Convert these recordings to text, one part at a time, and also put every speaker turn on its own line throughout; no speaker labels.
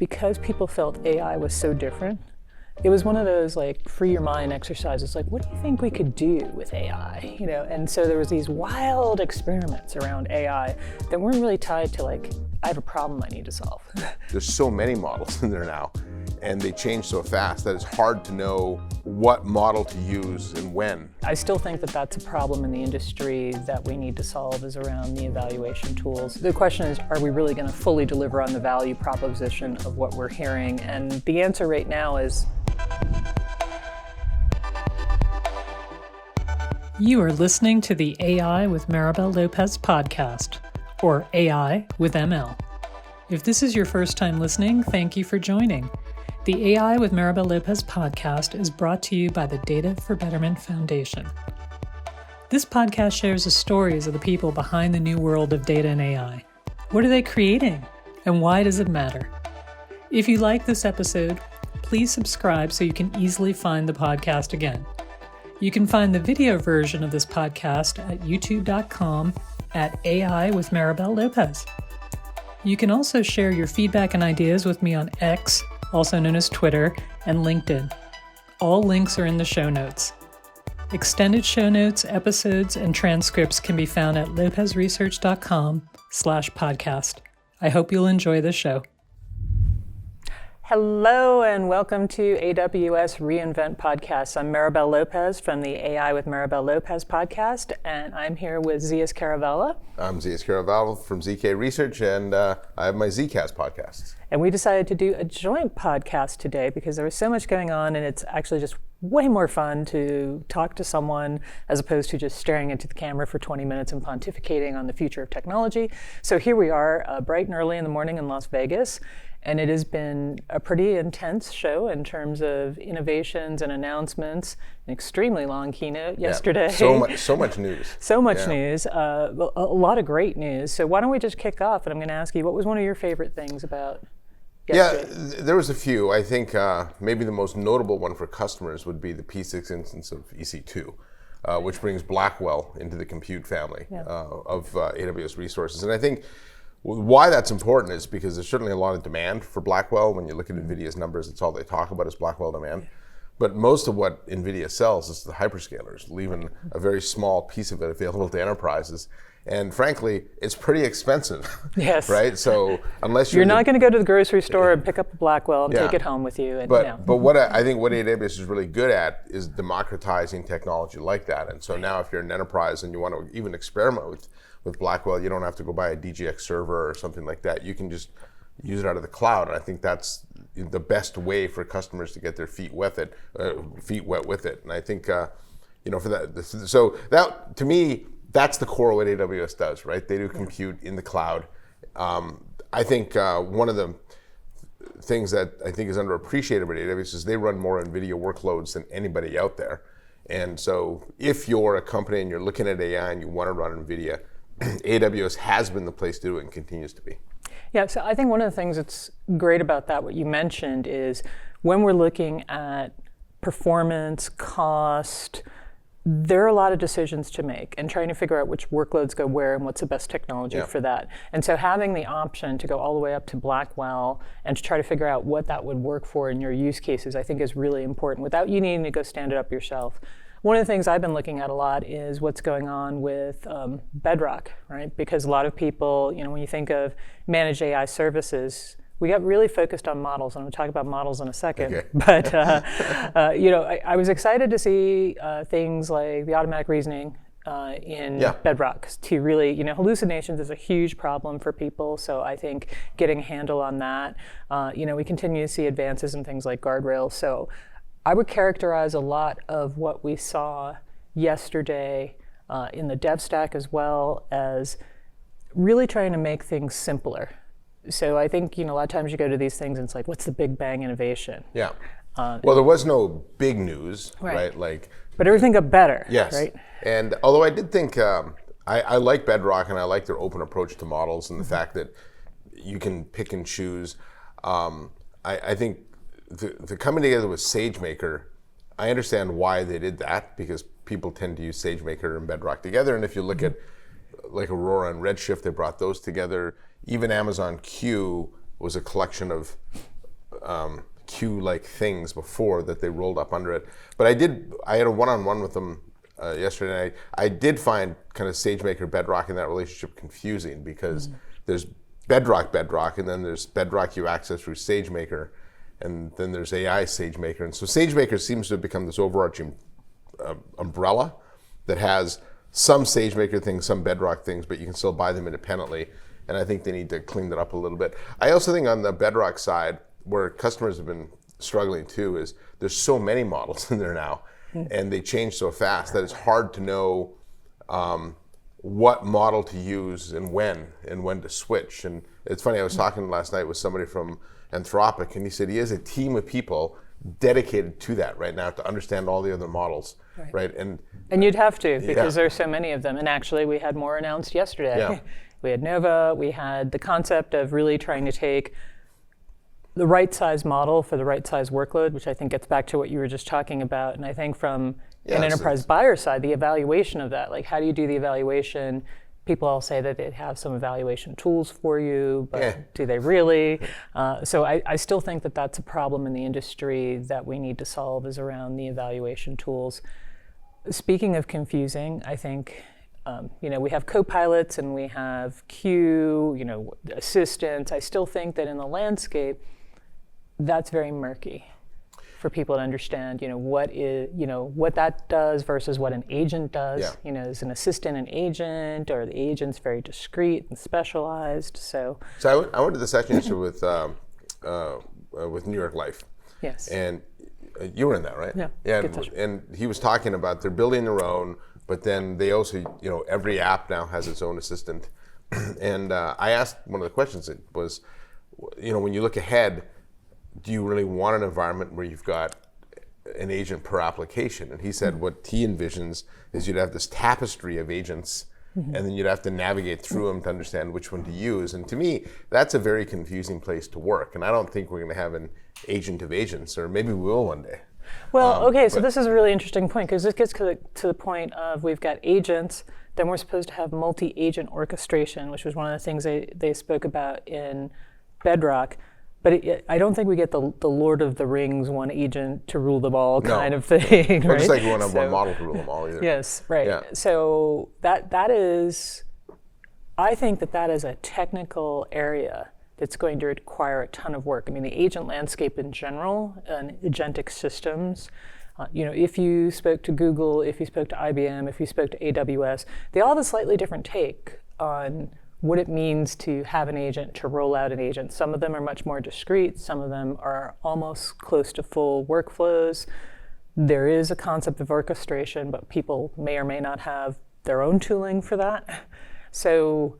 because people felt AI was so different, it was one of those like free your mind exercises, like what do you think we could do with AI? And so there was these wild experiments around AI that weren't really tied to like, I have a problem I need to solve.
There's so many models in there now, and they change so fast that it's hard to know what model to use and when.
I still think that that's a problem in the industry that we need to solve, is around the evaluation tools. The question is, are we really going to fully deliver on the value proposition of what we're hearing? And the answer right now is
You are listening to the AI with Maribel Lopez podcast, or AI with ML. If this is your first time listening, thank you for joining. The AI with Maribel Lopez podcast is brought to you by the Data for Betterment Foundation. This podcast shares the stories of the people behind the new world of data and AI. What are they creating, and why does it matter? If you like this episode, please subscribe so you can easily find the podcast again. You can find the video version of this podcast at youtube.com at AI with Maribel Lopez. You can also share your feedback and ideas with me on X, also known as Twitter, and LinkedIn. All links are in the show notes. Extended show notes, episodes, and transcripts can be found at lopezresearch.com/podcast. I hope you'll enjoy the show.
hello and welcome to AWS reInvent Podcast. I'm Maribel Lopez from the AI with Maribel Lopez podcast, and I'm here with Zeus Caravella.
I'm Zeus Caravella from ZK Research, and I have my Zcast podcast.
And we decided to do a joint podcast today because there was so much going on, and it's actually just way more fun to talk to someone as opposed to just staring into the camera for 20 minutes and pontificating on the future of technology. So here we are, bright and early in the morning in Las Vegas. And it has been a pretty intense show in terms of innovations and announcements. An extremely long keynote yesterday.
So much news.
So much news. A lot of great news. So why don't we just kick off? And I'm going to ask you, what was one of your favorite things about yesterday?
Yeah, there was a few. I think maybe the most notable one for customers would be the P6 instance of EC2, which brings Blackwell into the compute family of AWS resources. And I think why that's important is because there's certainly a lot of demand for Blackwell. When you look at NVIDIA's numbers, it's all they talk about is Blackwell demand. But most of what NVIDIA sells is the hyperscalers, leaving a very small piece of it available to enterprises. And frankly, it's pretty expensive.
Yes.
Right? So unless
you're not going to go to the grocery store and pick up a Blackwell and take it home with you. And,
but what I think what AWS is really good at is democratizing technology like that. And so now if you're an enterprise and you want to even experiment with Blackwell, you don't have to go buy a DGX server or something like that. You can just use it out of the cloud. And I think that's the best way for customers to get their feet wet with it. And I think, for that, so that to me, that's the core of what AWS does, right? They do compute in the cloud. I think one of the things that I think is underappreciated about AWS is they run more NVIDIA workloads than anybody out there. And so if you're a company and you're looking at AI and you want to run NVIDIA, AWS has been the place to do it and continues to be.
Yeah, so I think one of the things that's great about that, what you mentioned, is when we're looking at performance, cost, there are a lot of decisions to make and trying to figure out which workloads go where and what's the best technology for that. And so having the option to go all the way up to Blackwell and to try to figure out what that would work for in your use cases, I think is really important without you needing to go stand it up yourself. One of the things I've been looking at a lot is what's going on with Bedrock, right? Because a lot of people, when you think of managed AI services, we got really focused on models, and I'm going to talk about models in a second. Okay. But I was excited to see things like the automatic reasoning in Bedrock to really, hallucinations is a huge problem for people. So I think getting a handle on that, we continue to see advances in things like guardrails. So I would characterize a lot of what we saw yesterday in the dev stack as well as really trying to make things simpler. So I think, a lot of times you go to these things and it's like, what's the big bang innovation?
Yeah. Well, there was no big news, right?
But everything got better,
yes.
Right?
And although I did think, I like Bedrock and I like their open approach to models and the fact that you can pick and choose. I think the coming together with SageMaker, I understand why they did that because people tend to use SageMaker and Bedrock together. And if you look at like Aurora and Redshift, they brought those together. Even Amazon Q was a collection of queue-like things before that they rolled up under it. But I had a one-on-one with them yesterday. And I did find kind of SageMaker Bedrock in that relationship confusing, because there's Bedrock, and then there's Bedrock you access through SageMaker, and then there's AI SageMaker. And so SageMaker seems to have become this overarching umbrella that has some SageMaker things, some Bedrock things, but you can still buy them independently. And I think they need to clean that up a little bit. I also think on the Bedrock side, where customers have been struggling too, is there's so many models in there now, and they change so fast that it's hard to know what model to use and when to switch. And it's funny, I was talking last night with somebody from Anthropic, and he said he has a team of people dedicated to that right now to understand all the other models, right? And
you'd have to, because there's so many of them. And actually, we had more announced yesterday.
Yeah.
We had Nova. We had the concept of really trying to take the right size model for the right size workload, which I think gets back to what you were just talking about. And I think from an enterprise buyer side, the evaluation of that, like how do you do the evaluation? People all say that they have some evaluation tools for you, but do they really? So I still think that that's a problem in the industry that we need to solve, is around the evaluation tools. Speaking of confusing, I think we have co-pilots and we have Q, assistants. I still think that in the landscape, that's very murky for people to understand, what that does versus what an agent does.
Yeah.
Is an assistant an agent, or the agent's very discrete and specialized? So
I went to the session yesterday with New York Life.
Yes.
And you were in that, right?
Yeah.
Yeah.
Good session.
And he was talking about they're building their own, but then they also, every app now has its own assistant. And I asked one of the questions, it was, when you look ahead, do you really want an environment where you've got an agent per application? And he said what he envisions is you'd have this tapestry of agents, and then you'd have to navigate through them to understand which one to use. And to me, that's a very confusing place to work. And I don't think we're going to have an agent of agents, or maybe we will one day.
Well, okay, so this is a really interesting point, because this gets to the point of we've got agents, then we're supposed to have multi-agent orchestration, which was one of the things they spoke about in Bedrock. But I don't think we get the Lord of the Rings, one agent to rule them all kind of thing.
Or
right?
just like we want to have one model to rule them all either.
Yes, right.
Yeah.
So that is, I think that is a technical area that's going to require a ton of work. I mean, the agent landscape in general and agentic systems, if you spoke to Google, if you spoke to IBM, if you spoke to AWS, they all have a slightly different take on what it means to have an agent, to roll out an agent. Some of them are much more discrete. Some of them are almost close to full workflows. There is a concept of orchestration, but people may or may not have their own tooling for that. So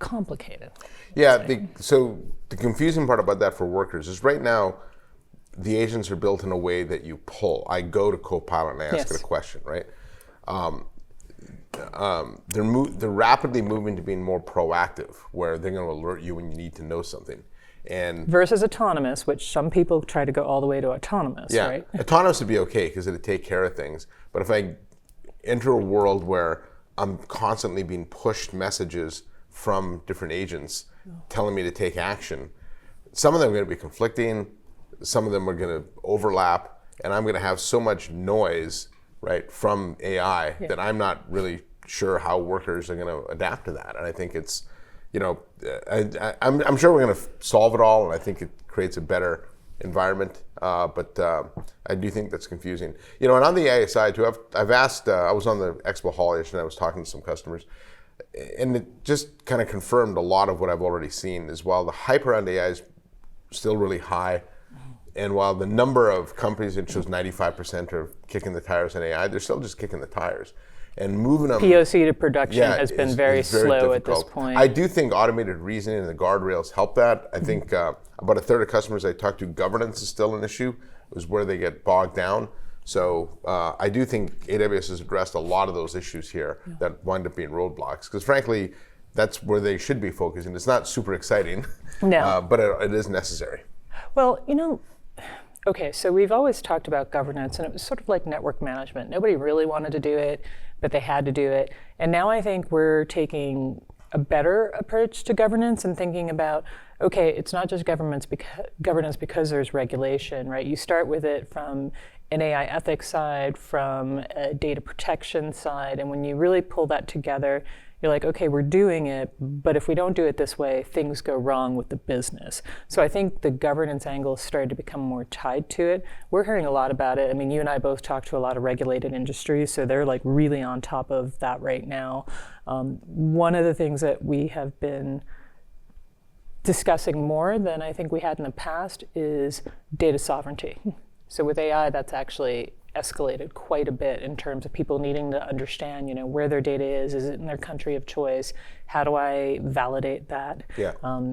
complicated.
Yeah, so the confusing part about that for workers is right now, the agents are built in a way that you pull. I go to Copilot and I ask it a question, right? They're rapidly moving to being more proactive, where they're going to alert you when you need to know something. And
versus autonomous, which some people try to go all the way to autonomous, right?
Autonomous would be okay because it'd take care of things. But if I enter a world where I'm constantly being pushed messages from different agents telling me to take action, some of them are going to be conflicting, some of them are going to overlap, and I'm going to have so much noise, right, from AI that I'm not really sure how workers are going to adapt to that. And I think it's, I'm sure we're going to solve it all, and I think it creates a better environment. But I do think that's confusing. And on the AI side too, I've asked. I was on the Expo Hall yesterday, and I was talking to some customers, and it just kind of confirmed a lot of what I've already seen. Is while the hype around AI is still really high, and while the number of companies, it shows 95% are kicking the tires on AI, they're still just kicking the tires. And moving them
POC to production has been very slow
difficult
at this point.
I do think automated reasoning and the guardrails help that. I think about a third of customers I talk to, governance is still an issue. It was where they get bogged down. So I do think AWS has addressed a lot of those issues here that wind up being roadblocks. Because frankly, that's where they should be focusing. It's not super exciting, but it is necessary.
Well, okay, so we've always talked about governance, and it was sort of like network management. Nobody really wanted to do it, but they had to do it. And now I think we're taking a better approach to governance and thinking about, okay, it's not just governance because there's regulation, right? You start with it from an AI ethics side, from a data protection side, and when you really pull that together, you're like, okay, we're doing it, but if we don't do it this way, things go wrong with the business. So I think the governance angle started to become more tied to it. We're hearing a lot about it. I mean, you and I both talk to a lot of regulated industries, so they're like really on top of that right now. One of the things that we have been discussing more than I think we had in the past is data sovereignty. So with AI, that's actually escalated quite a bit in terms of people needing to understand, where their data is it in their country of choice? How do I validate that?
Yeah.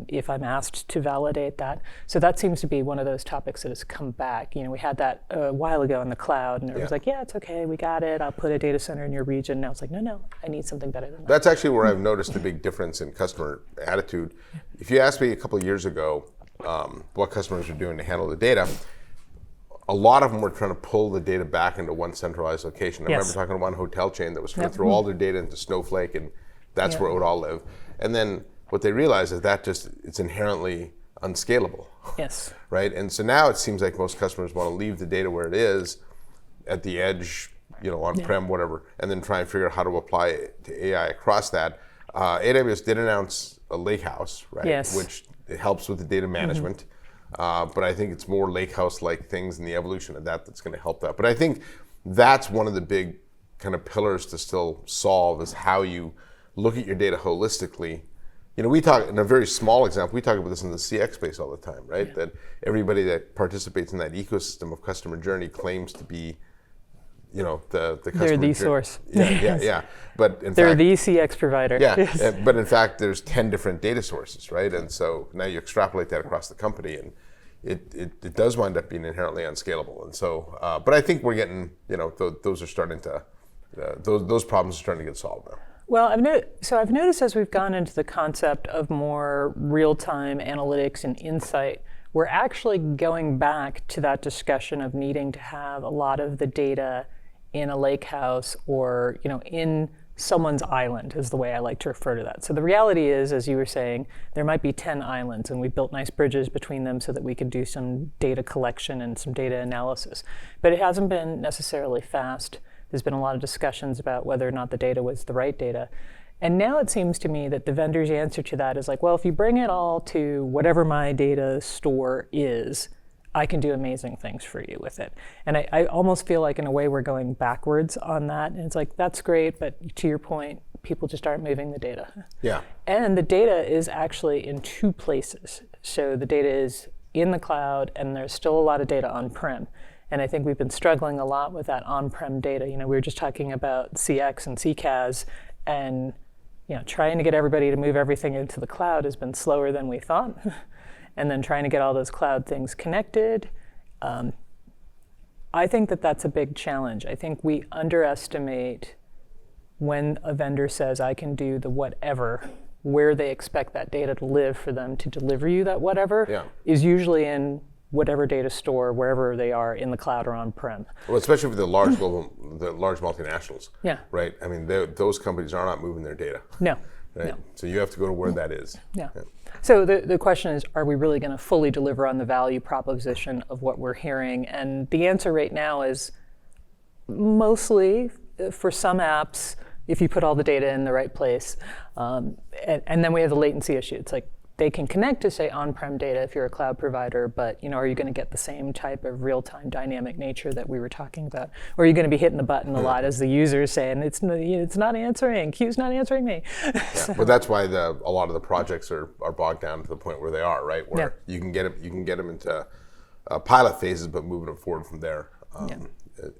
If I'm asked to validate that. So that seems to be one of those topics that has come back. We had that a while ago in the cloud, and it was like, yeah, it's okay, we got it. I'll put a data center in your region. Now it's like, no, I need something better than that.
That's actually where I've noticed a big difference in customer attitude. If you asked me a couple of years ago what customers are doing to handle the data, a lot of them were trying to pull the data back into one centralized location. I remember talking to one hotel chain that was trying to throw all their data into Snowflake, and that's where it would all live. And then what they realized is that it's inherently unscalable.
Yes.
Right? And so now it seems like most customers want to leave the data where it is, at the edge, on-prem, whatever, and then try and figure out how to apply it to AI across that. AWS did announce a lakehouse, right?
Yes.
Which it helps with the data management. But I think it's more lakehouse-like things and the evolution of that's going to help that. But I think that's one of the big kind of pillars to still solve is how you look at your data holistically. We talk, in a very small example, we talk about this in the CX space all the time, right? Yeah. That everybody that participates in that ecosystem of customer journey claims to be, the customer
They're the source.
Yeah. But in
they're
fact,
the CX provider.
Yeah, yes. But in fact, there's 10 different data sources, right? And so now you extrapolate that across the company, and it does wind up being inherently unscalable. And so, but I think we're getting, those are starting to, those problems are starting to get solved now.
Well, I've noticed as we've gone into the concept of more real-time analytics and insight, we're actually going back to that discussion of needing to have a lot of the data in a lakehouse or, in someone's island is the way I like to refer to that. So the reality is, as you were saying, there might be 10 islands, and we've built nice bridges between them so that we can do some data collection and some data analysis. But it hasn't been necessarily fast. There's been a lot of discussions about whether or not the data was the right data. And now it seems to me that the vendor's answer to that is like, well, if you bring it all to whatever my data store is, I can do amazing things for you with it. And I almost feel like in a way we're going backwards on that. And it's like, that's great, but to your point, people just aren't moving the data.
Yeah.
And the data is actually in two places. So the data is in the cloud, and there's still a lot of data on-prem. And I think we've been struggling a lot with that on-prem data. We were just talking about CX and CCaaS, and trying to get everybody to move everything into the cloud has been slower than we thought. And then trying to get all those cloud things connected. I think that's a big challenge. I think we underestimate when a vendor says, I can do the whatever, where they expect that data to live for them to deliver you that whatever is usually in whatever data store, wherever they are in the cloud or on-prem.
Well, especially for the large large multinationals.
Yeah.
Right? I mean, those companies are not moving their data.
No.
Right?
No.
So you have to go to where that is.
Yeah. So the question is, are we really going to fully deliver on the value proposition of what we're hearing? And the answer right now is mostly, for some apps, if you put all the data in the right place. And then we have the latency issue. It's like they can connect to, say, on-prem data if you're a cloud provider, but are you going to get the same type of real-time dynamic nature that we were talking about? Or are you going to be hitting the button a lot as the user saying, it's not answering, Q's not answering me?
Yeah. But that's why a lot of the projects are bogged down to the point where they are, right? Where you can get them into pilot phases, but moving them forward from there.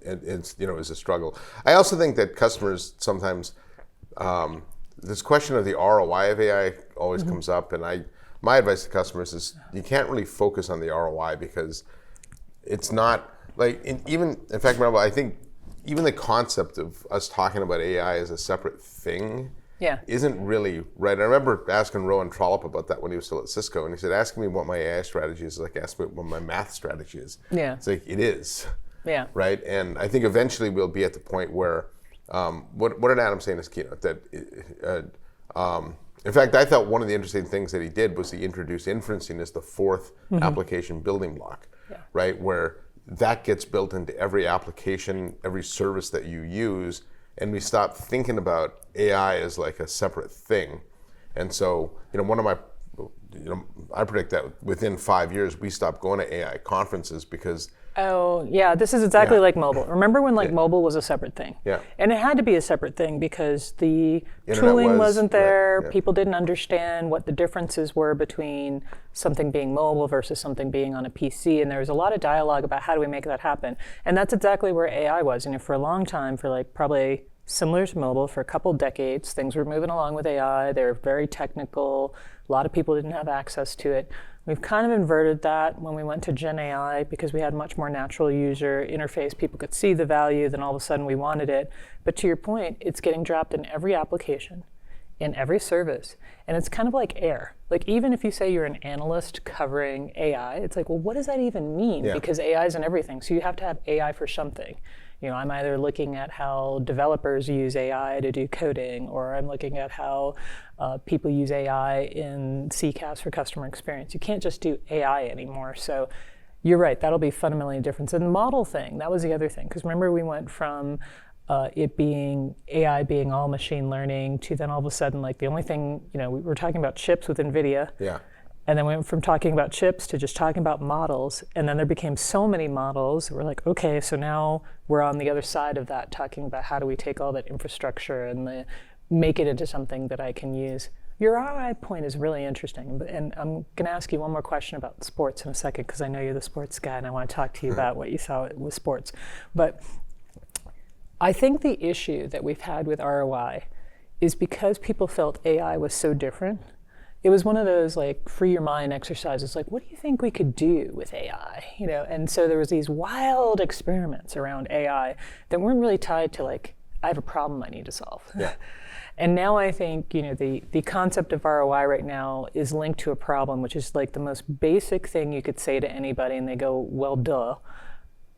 It's is a struggle. I also think that customers sometimes, this question of the ROI of AI always comes up, and my advice to customers is you can't really focus on the ROI because it's not like in fact, remember, I think even the concept of us talking about AI as a separate thing isn't really right. I remember asking Rowan Trollope about that when he was still at Cisco, and he said, asking me what my AI strategy is like asking me what my math strategy is.
Yeah.
It's like, it is.
Yeah.
Right? And I think eventually we'll be at the point where, what did Adam say in his keynote? That In fact, I thought one of the interesting things that he did was he introduced inferencing as the fourth application building block, right? Where that gets built into every application, every service that you use, and we stop thinking about AI as like a separate thing. And so, I predict that within 5 years we stop going to AI conferences because
Oh, yeah, this is exactly like mobile. Remember when mobile was a separate thing?
Yeah.
And it had to be a separate thing because the
Internet
tooling wasn't there.
right, yeah.
People didn't understand what the differences were between something being mobile versus something being on a PC. And there was a lot of dialogue about how do we make that happen. And that's exactly where AI was. And for a long time, for like probably similar to mobile, for a couple decades, things were moving along with AI. They were very technical. A lot of people didn't have access to it. We've kind of inverted that when we went to Gen AI because we had much more natural user interface. People could see the value, then all of a sudden we wanted it. But to your point, it's getting dropped in every application, in every service. And it's kind of like air. Like even if you say you're an analyst covering AI, it's like, well, what does that even mean?
Yeah.
Because AI is in everything. So you have to have AI for something. I'm either looking at how developers use AI to do coding, or I'm looking at how people use AI in CCaaS for customer experience. You can't just do AI anymore. So you're right, that'll be fundamentally different. And the model thing, that was the other thing. Because remember we went from it being AI being all machine learning to then all of a sudden like the only thing, we were talking about chips with NVIDIA.
Yeah.
And then we went from talking about chips to just talking about models. And then there became so many models. We're like, okay, so now we're on the other side of that, talking about how do we take all that infrastructure and make it into something that I can use. Your ROI point is really interesting. And I'm going to ask you one more question about sports in a second, because I know you're the sports guy and I want to talk to you about what you saw with sports. But I think the issue that we've had with ROI is because people felt AI was so different. It was one of those like free your mind exercises, like what do you think we could do with AI? And so there was these wild experiments around AI that weren't really tied to like, I have a problem I need to solve.
Yeah.
And now I think, the concept of ROI right now is linked to a problem, which is like the most basic thing you could say to anybody and they go, well, duh.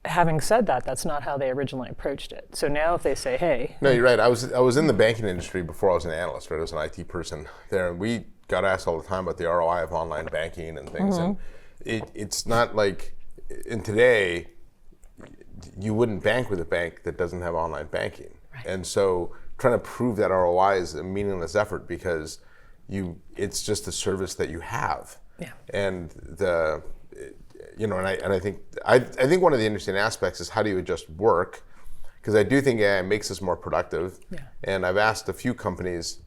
Having said that, that's not how they originally approached it. So now if they say, hey.
No, you're right. I was in the banking industry before I was an analyst, right? I was an IT person there. And we got asked all the time about the ROI of online banking and things. And it's not like, in today, you wouldn't bank with a bank that doesn't have online banking. Right. And so trying to prove that ROI is a meaningless effort because it's just a service that you have.
Yeah.
And I think one of the interesting aspects is how do you adjust work? Because I do think AI makes us more productive.
Yeah.
And I've asked a few companies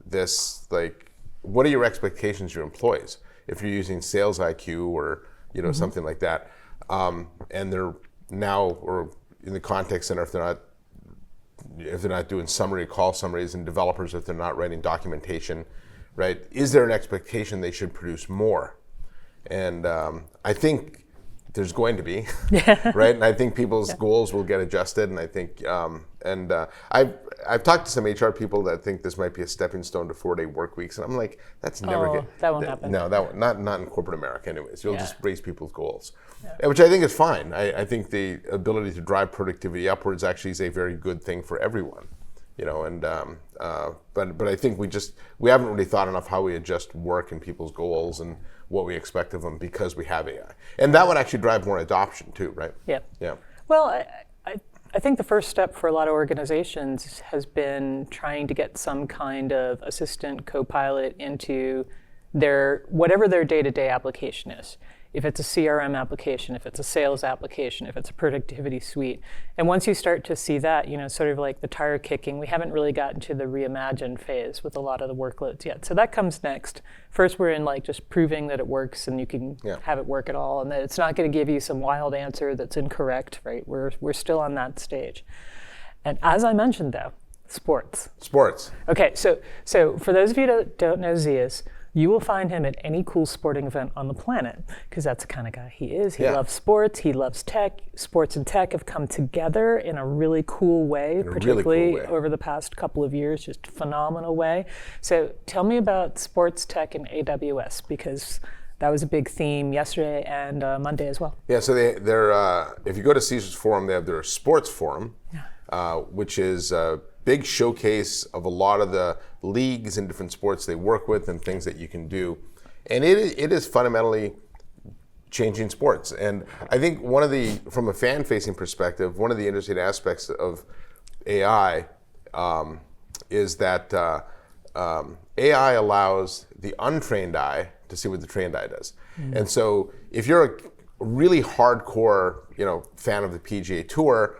this, like, what are your expectations of your employees? If you're using Sales IQ or something like that, and they're now or in the contact center, if they're not doing call summaries, and developers if they're not writing documentation, right? Is there an expectation they should produce more? And I think there's going to be, right? And I think people's goals will get adjusted. And I think, I've talked to some HR people that think this might be a stepping stone to 4-day work weeks, and I'm like, that's never
that won't happen.
No, not in corporate America, anyways. You'll just raise people's goals, which I think is fine. I think the ability to drive productivity upwards actually is a very good thing for everyone, But I think we haven't really thought enough how we adjust work and people's goals and what we expect of them because we have AI. And that would actually drive more adoption too, right?
Yeah.
Yeah.
Well, I think the first step for a lot of organizations has been trying to get some kind of assistant, co-pilot into whatever their day-to-day application is. If it's a CRM application, if it's a sales application, if it's a productivity suite. And once you start to see that, sort of like the tire kicking, we haven't really gotten to the reimagine phase with a lot of the workloads yet. So that comes next. First, we're in like just proving that it works and you can have it work at all, and that it's not going to give you some wild answer that's incorrect, right? We're still on that stage. And as I mentioned though, sports. Okay, so for those of you that don't know Zias, you will find him at any cool sporting event on the planet, because that's the kind of guy he is. He loves sports, he loves tech. Sports and tech have come together in a really cool way, particularly over the past couple of years, just a phenomenal way. So tell me about sports tech and AWS, because that was a big theme yesterday and Monday as well.
Yeah, so they're if you go to Caesars Forum, they have their sports forum, which is big showcase of a lot of the leagues and different sports they work with and things that you can do. And it is fundamentally changing sports. And I think from a fan-facing perspective, one of the interesting aspects of AI is that AI allows the untrained eye to see what the trained eye does. And so if you're a really hardcore, fan of the PGA Tour,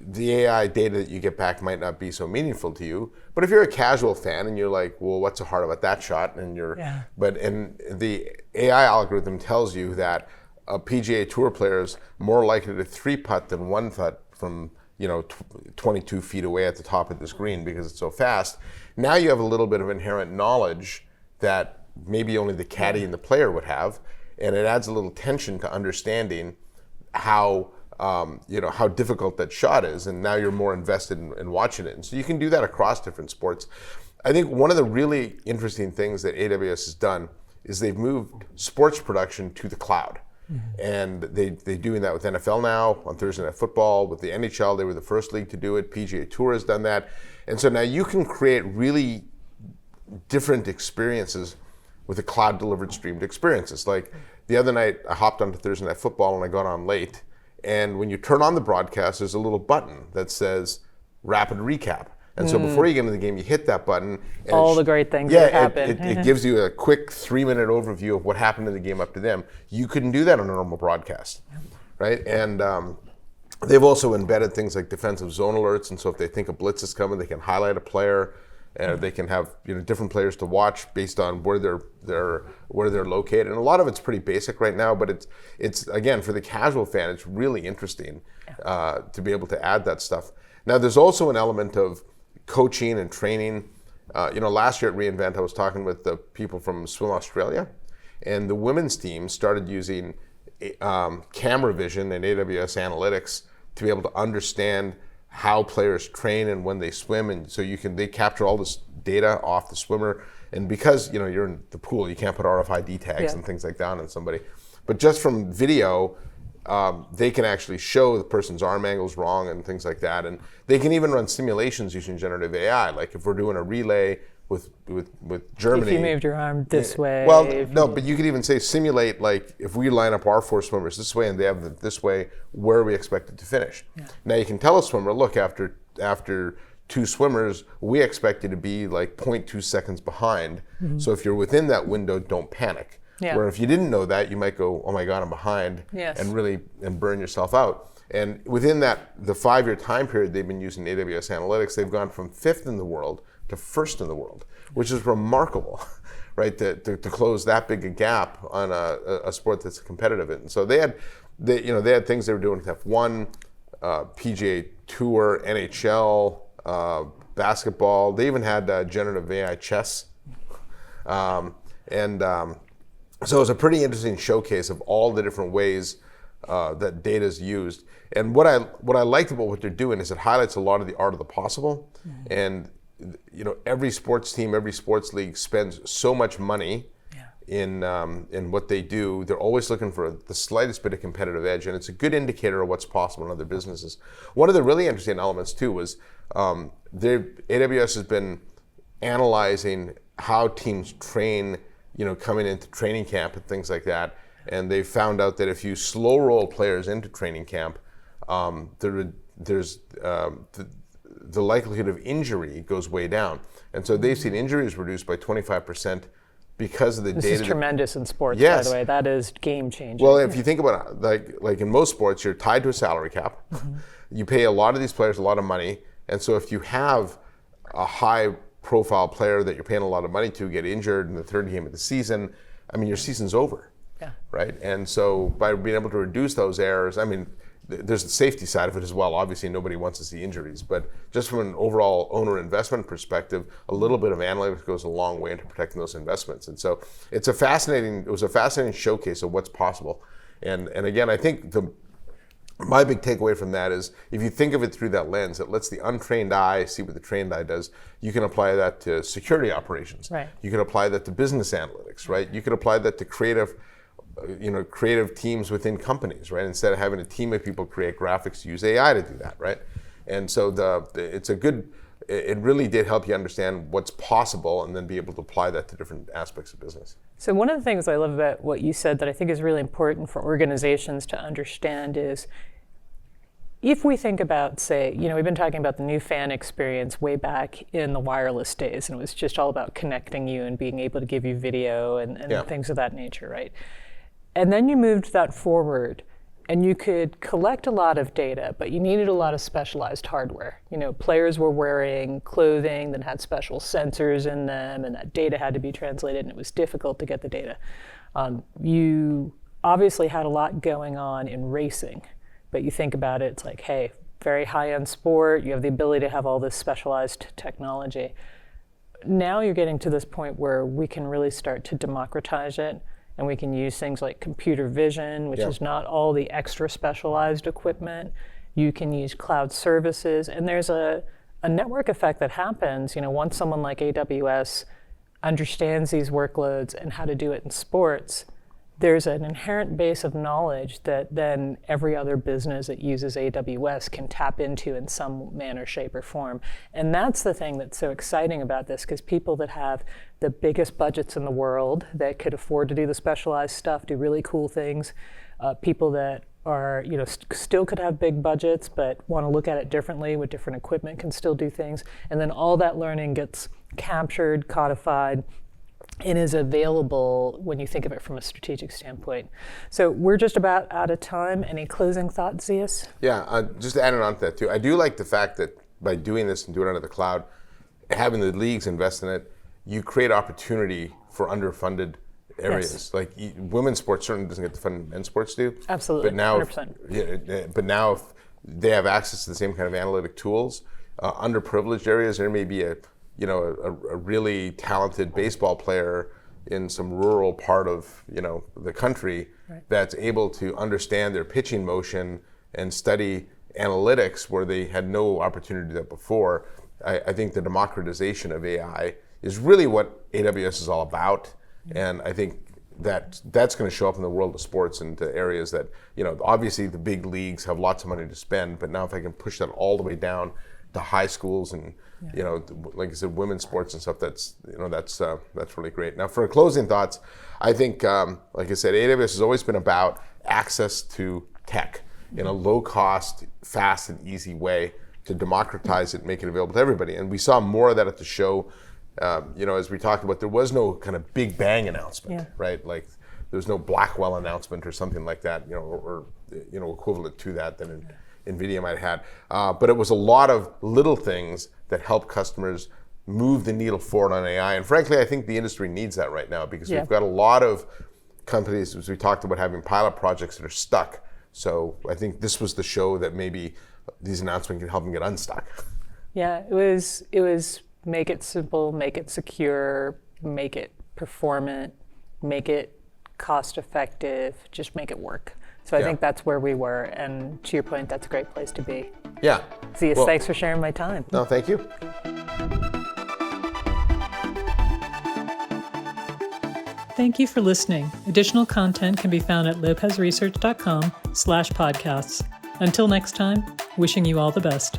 the AI data that you get back might not be so meaningful to you. But if you're a casual fan and you're like, well, what's so hard about that shot? And the AI algorithm tells you that a PGA Tour player is more likely to 3-putt than 1-putt from 22 feet away at the top of this green because it's so fast. Now you have a little bit of inherent knowledge that maybe only the caddy and the player would have, and it adds a little tension to understanding how difficult that shot is, and now you're more invested in watching it. And so you can do that across different sports. I think one of the really interesting things that AWS has done is they've moved sports production to the cloud. And they're doing that with NFL now, on Thursday Night Football, with the NHL, they were the first league to do it. PGA Tour has done that. And so now you can create really different experiences with a cloud-delivered streamed experiences. Like the other night, I hopped onto Thursday Night Football and I got on late. And when you turn on the broadcast, there's a little button that says rapid recap. And so before you get into the game, you hit that button. And
all the great things that happen.
It gives you a quick 3-minute overview of what happened in the game up to them. You couldn't do that on a normal broadcast, right? And they've also embedded things like defensive zone alerts. And so if they think a blitz is coming, they can highlight a player. They can have different players to watch based on where they're located. And a lot of it's pretty basic right now, but it's again, for the casual fan, it's really interesting to be able to add that stuff. Now, there's also an element of coaching and training. Last year at reInvent, I was talking with the people from Swim Australia, and the women's team started using camera vision and AWS analytics to be able to understand how players train and when they swim, and so they capture all this data off the swimmer. And because you're in the pool, you can't put RFID tags and things like that on somebody. But just from video, they can actually show the person's arm angles wrong and things like that. And they can even run simulations using generative AI. Like if we're doing a relay with Germany.
If you moved your arm this way.
Well, no, but you could even say simulate, like if we line up our 4 swimmers this way and they have it this way, where are we expected to finish? Now you can tell a swimmer, look, after 2 swimmers, we expect you to be like 0.2 seconds behind. So if you're within that window, don't panic. Where if you didn't know that, you might go, oh my God, I'm behind, and burn yourself out. And within the 5-year time period they've been using AWS analytics, they've gone from 5th in the world to 1st in the world, which is remarkable, right? To close that big a gap on a sport that's competitive. And so they had things they were doing with F1, PGA Tour, NHL, basketball. They even had generative AI chess, so it was a pretty interesting showcase of all the different ways that data is used. And what I liked about what they're doing is it highlights a lot of the art of the possible. And every sports team, every sports league spends so much money in what they do. They're always looking for the slightest bit of competitive edge, and it's a good indicator of what's possible in other businesses. One of the really interesting elements too was AWS has been analyzing how teams train, coming into training camp and things like that. And they found out that if you slow roll players into training camp, there's the likelihood of injury goes way down. And so they've seen injuries reduced by 25% because of the data.
This is tremendous in sports, by the way. That is game changing.
Well, if you think about it, like in most sports, you're tied to a salary cap. You pay a lot of these players a lot of money. And so if you have a high profile player that you're paying a lot of money to get injured in the 3rd game of the season, your season's over. Right? And so by being able to reduce those errors, there's the safety side of it as well. Obviously, nobody wants to see injuries, but just from an overall owner investment perspective, a little bit of analytics goes a long way into protecting those investments. And so it was a fascinating showcase of what's possible. And again, I think my big takeaway from that is if you think of it through that lens, it lets the untrained eye see what the trained eye does. You can apply that to security operations.
Right.
You can apply that to business analytics, right? You can apply that to creative teams within companies, right? Instead of having a team of people create graphics, use AI to do that, right? And so it's a good, it really did help you understand what's possible and then be able to apply that to different aspects of business.
So one of the things I love about what you said that I think is really important for organizations to understand is, if we think about, say, we've been talking about the new fan experience way back in the wireless days, and it was just all about connecting you and being able to give you video and things of that nature, right? And then you moved that forward, and you could collect a lot of data, but you needed a lot of specialized hardware. Players were wearing clothing that had special sensors in them, and that data had to be translated, and it was difficult to get the data. You obviously had a lot going on in racing. But you think about it, it's like, hey, very high-end sport, you have the ability to have all this specialized technology. Now you're getting to this point where we can really start to democratize it, and we can use things like computer vision, which is not all the extra specialized equipment. You can use cloud services, and there's a network effect that happens, once someone like AWS understands these workloads and how to do it in sports. There's an inherent base of knowledge that then every other business that uses AWS can tap into in some manner, shape, or form. And that's the thing that's so exciting about this, because people that have the biggest budgets in the world, that could afford to do the specialized stuff, do really cool things, people that are, still could have big budgets, but want to look at it differently with different equipment, can still do things. And then all that learning gets captured, codified, and is available when you think of it from a strategic standpoint. So we're just about out of time. Any closing thoughts, Zeus?
Yeah, just adding on to that too. I do like the fact that by doing this and doing it under the cloud, having the leagues invest in it, you create opportunity for underfunded areas.
Yes.
Like women's sports certainly doesn't get the fund men's sports do.
Absolutely,
But now,
100%.
But now if they have access to the same kind of analytic tools, underprivileged areas, there may be a really talented baseball player in some rural part of the country that's able to understand their pitching motion and study analytics where they had no opportunity to do that before. I think the democratization of AI is really what AWS is all about, and I think that's going to show up in the world of sports and the areas that obviously the big leagues have lots of money to spend, but now if I can push that all the way down to high schools and like I said, women's sports and stuff, that's really great. Now for closing thoughts, I think like I said, AWS has always been about access to tech in a low cost, fast and easy way to democratize it, make it available to everybody. And we saw more of that at the show. As we talked about, there was no kind of big bang announcement, right? Like there was no Blackwell announcement or something like that, or equivalent to that than NVIDIA might have had. But it was a lot of little things that help customers move the needle forward on AI. And frankly, I think the industry needs that right now, because we've got a lot of companies, as we talked about, having pilot projects that are stuck. So I think this was the show that maybe these announcements can help them get unstuck.
Yeah, it was make it simple, make it secure, make it performant, make it cost effective, just make it work. So I think that's where we were, and to your point, that's a great place to be.
Yeah.
Zeus, thanks for sharing my time.
No, thank you.
Thank you for listening. Additional content can be found at lopezresearch.com/podcasts. Until next time, wishing you all the best.